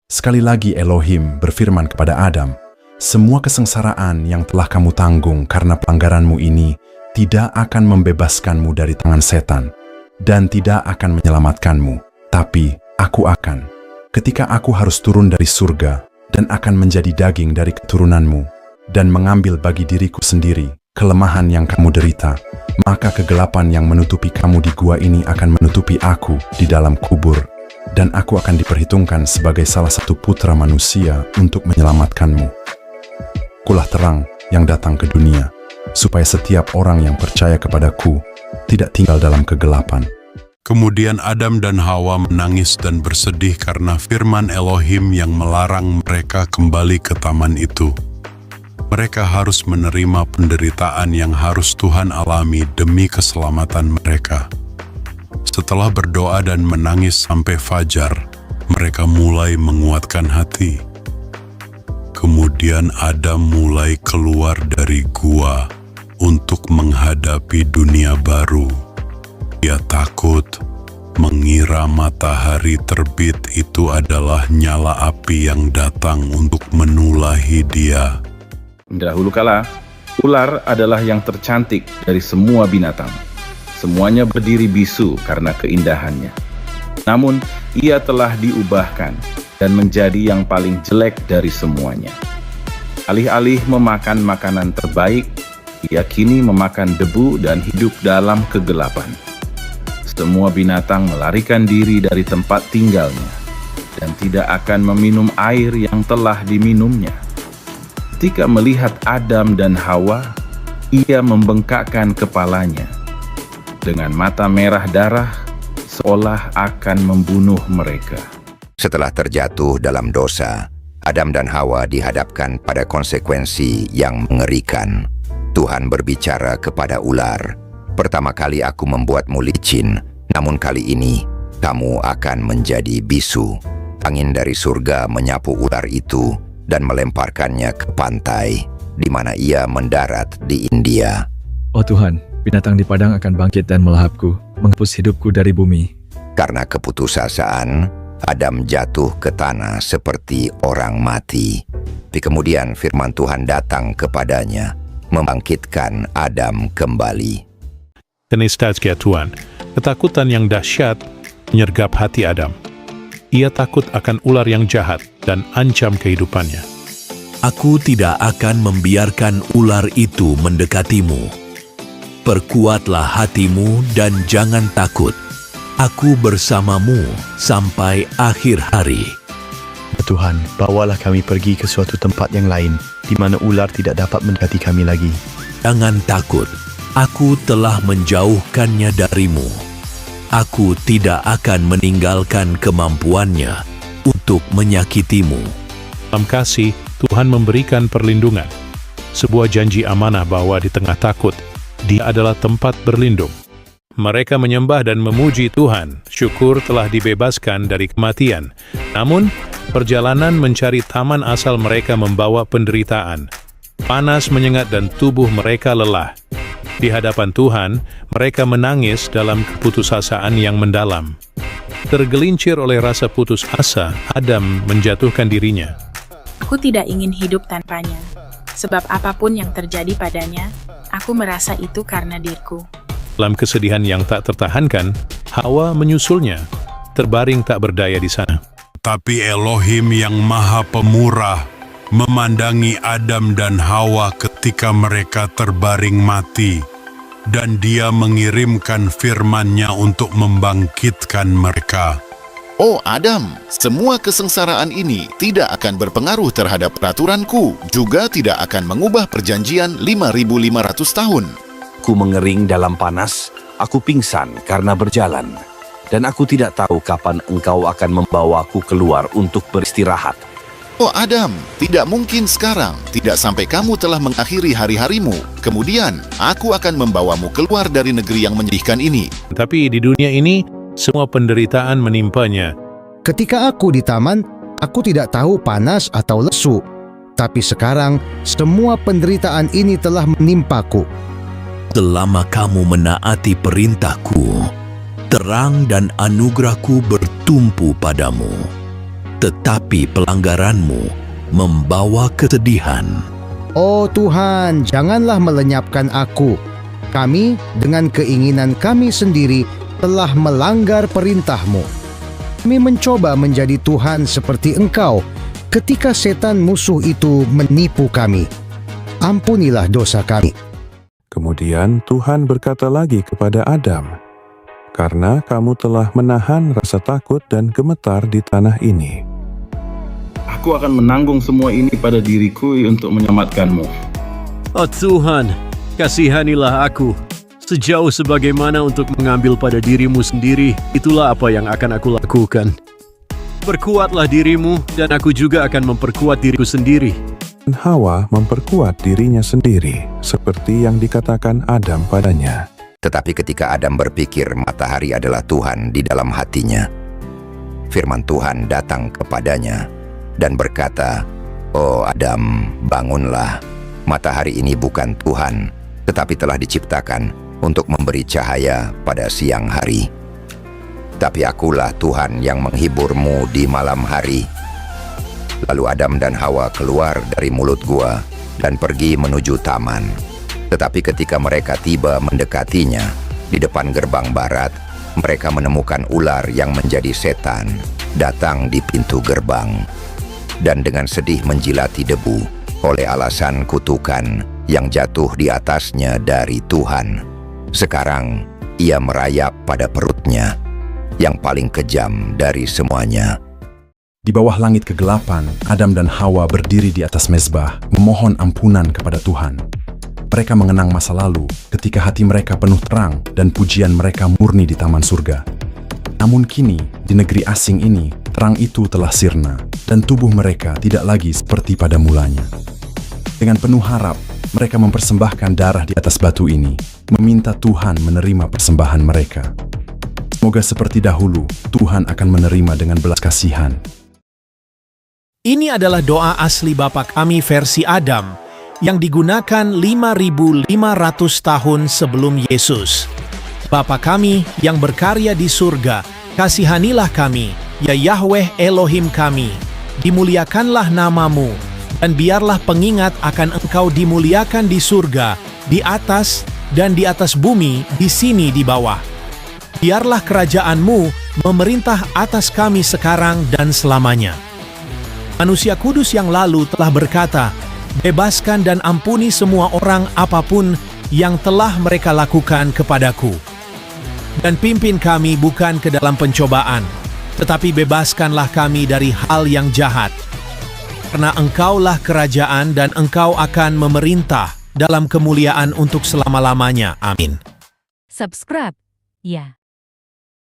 Sekali lagi Elohim berfirman kepada Adam, "Semua kesengsaraan yang telah kamu tanggung karena pelanggaranmu ini tidak akan membebaskanmu dari tangan setan dan tidak akan menyelamatkanmu, tapi aku akan. Ketika aku harus turun dari surga dan akan menjadi daging dari keturunanmu dan mengambil bagi diriku sendiri kelemahan yang kamu derita, maka kegelapan yang menutupi kamu di gua ini akan menutupi aku di dalam kubur, dan aku akan diperhitungkan sebagai salah satu putra manusia untuk menyelamatkanmu. Kulah terang yang datang ke dunia, supaya setiap orang yang percaya kepadaku tidak tinggal dalam kegelapan." Kemudian Adam dan Hawa menangis dan bersedih karena firman Elohim yang melarang mereka kembali ke taman itu. Mereka harus menerima penderitaan yang harus Tuhan alami demi keselamatan mereka. Setelah berdoa dan menangis sampai fajar, mereka mulai menguatkan hati. Kemudian Adam mulai keluar dari gua untuk menghadapi dunia baru. Dia takut, mengira matahari terbit itu adalah nyala api yang datang untuk menulahi dia. Dahulu kala, ular adalah yang tercantik dari semua binatang. Semuanya berdiri bisu karena keindahannya. Namun, ia telah diubahkan dan menjadi yang paling jelek dari semuanya. Alih-alih memakan makanan terbaik, ia kini memakan debu dan hidup dalam kegelapan. Semua binatang melarikan diri dari tempat tinggalnya dan tidak akan meminum air yang telah diminumnya. Ketika melihat Adam dan Hawa, ia membengkakkan kepalanya. Dengan mata merah darah, seolah akan membunuh mereka. Setelah terjatuh dalam dosa, Adam dan Hawa dihadapkan pada konsekuensi yang mengerikan. Tuhan berbicara kepada ular, "Pertama kali aku membuatmu licin, namun kali ini kamu akan menjadi bisu." Angin dari surga menyapu ular itu dan melemparkannya ke pantai, di mana ia mendarat di India. Oh Tuhan, binatang di padang akan bangkit dan melahapku, menghapus hidupku dari bumi. Karena keputusasaan, Adam jatuh ke tanah seperti orang mati. Tapi kemudian firman Tuhan datang kepadanya, membangkitkan Adam kembali. Kenistazkia Tuhan, ketakutan yang dahsyat menyergap hati Adam. Ia takut akan ular yang jahat dan ancam kehidupannya. Aku tidak akan membiarkan ular itu mendekatimu. Perkuatlah hatimu dan jangan takut. Aku bersamamu sampai akhir hari. Ya Tuhan, bawalah kami pergi ke suatu tempat yang lain, di mana ular tidak dapat mendekati kami lagi. Jangan takut, aku telah menjauhkannya darimu. Aku tidak akan meninggalkan kemampuannya untuk menyakitimu. Dalam kasih, Tuhan memberikan perlindungan. Sebuah janji amanah bahwa di tengah takut, Dia adalah tempat berlindung. Mereka menyembah dan memuji Tuhan. Syukur telah dibebaskan dari kematian. Namun, perjalanan mencari taman asal mereka membawa penderitaan. Panas menyengat dan tubuh mereka lelah. Di hadapan Tuhan, mereka menangis dalam keputusasaan yang mendalam. Tergelincir oleh rasa putus asa, Adam menjatuhkan dirinya. Aku tidak ingin hidup tanpanya, sebab apapun yang terjadi padanya, aku merasa itu karena diriku. Dalam kesedihan yang tak tertahankan, Hawa menyusulnya, terbaring tak berdaya di sana. Tapi Elohim yang Maha Pemurah memandangi Adam dan Hawa ketika mereka terbaring mati, dan Dia mengirimkan firman-Nya untuk membangkitkan mereka. Oh Adam, semua kesengsaraan ini tidak akan berpengaruh terhadap peraturanku, juga tidak akan mengubah perjanjian 5.500 tahun. Aku mengering dalam panas, aku pingsan karena berjalan, dan aku tidak tahu kapan engkau akan membawaku keluar untuk beristirahat. Oh Adam, tidak mungkin sekarang, tidak sampai kamu telah mengakhiri hari-harimu. Kemudian, aku akan membawamu keluar dari negeri yang menyedihkan ini. Tapi di dunia ini, semua penderitaan menimpanya. Ketika aku di taman, aku tidak tahu panas atau lesu. Tapi sekarang, semua penderitaan ini telah menimpaku. Selama kamu menaati perintahku, terang dan anugerahku bertumpu padamu. tetapi pelanggaranmu membawa kesedihan. Oh Tuhan, janganlah melenyapkan aku. Kami dengan keinginan kami sendiri telah melanggar perintah-Mu. Kami mencoba menjadi Tuhan seperti Engkau ketika setan musuh itu menipu kami. Ampunilah dosa kami. Kemudian Tuhan berkata lagi kepada Adam, "Karena kamu telah menahan rasa takut dan gemetar di tanah ini, Aku akan menanggung semua ini pada diriku untuk menyelamatkanmu." Oh Tuhan, kasihanilah aku. Sejauh sebagaimana untuk mengambil pada dirimu sendiri, itulah apa yang akan aku lakukan. Perkuatlah dirimu, dan aku juga akan memperkuat diriku sendiri. dan Hawa memperkuat dirinya sendiri, seperti yang dikatakan Adam padanya." Tetapi ketika Adam berpikir matahari adalah Tuhan di dalam hatinya, firman Tuhan datang kepadanya dan berkata, "Oh Adam, bangunlah. Matahari ini bukan Tuhan, tetapi telah diciptakan untuk memberi cahaya pada siang hari. Tapi akulah Tuhan yang menghiburmu di malam hari." Lalu Adam dan Hawa keluar dari mulut gua dan pergi menuju taman. Tetapi ketika mereka tiba mendekatinya, di depan gerbang barat, mereka menemukan ular yang menjadi setan datang di pintu gerbang, dan dengan sedih menjilati debu oleh alasan kutukan yang jatuh di atasnya dari Tuhan. Sekarang ia merayap pada perutnya, yang paling kejam dari semuanya. Di bawah langit kegelapan, Adam dan Hawa berdiri di atas mezbah, memohon ampunan kepada Tuhan. Mereka mengenang masa lalu ketika hati mereka penuh terang dan pujian mereka murni di taman surga. Namun kini, di negeri asing ini, terang itu telah sirna dan tubuh mereka tidak lagi seperti pada mulanya. Dengan penuh harap, mereka mempersembahkan darah di atas batu ini, meminta Tuhan menerima persembahan mereka. Semoga seperti dahulu, Tuhan akan menerima dengan belas kasihan. Ini adalah doa asli Bapa kami versi Adam yang digunakan 5.500 tahun sebelum Yesus. Bapa kami yang berkarya di surga, kasihanilah kami, ya Yahweh Elohim kami. Dimuliakanlah namamu, dan biarlah pengingat akan Engkau dimuliakan di surga, di atas dan di atas bumi, di sini di bawah. Biarlah kerajaan-Mu memerintah atas kami sekarang dan selamanya. Manusia kudus yang lalu telah berkata, "Bebaskan dan ampuni semua orang apapun yang telah mereka lakukan kepadaku. Dan pimpin kami bukan ke dalam pencobaan, tetapi bebaskanlah kami dari hal yang jahat. Karena Engkaulah kerajaan dan Engkau akan memerintah dalam kemuliaan untuk selama-lamanya. Amin." Subscribe, ya.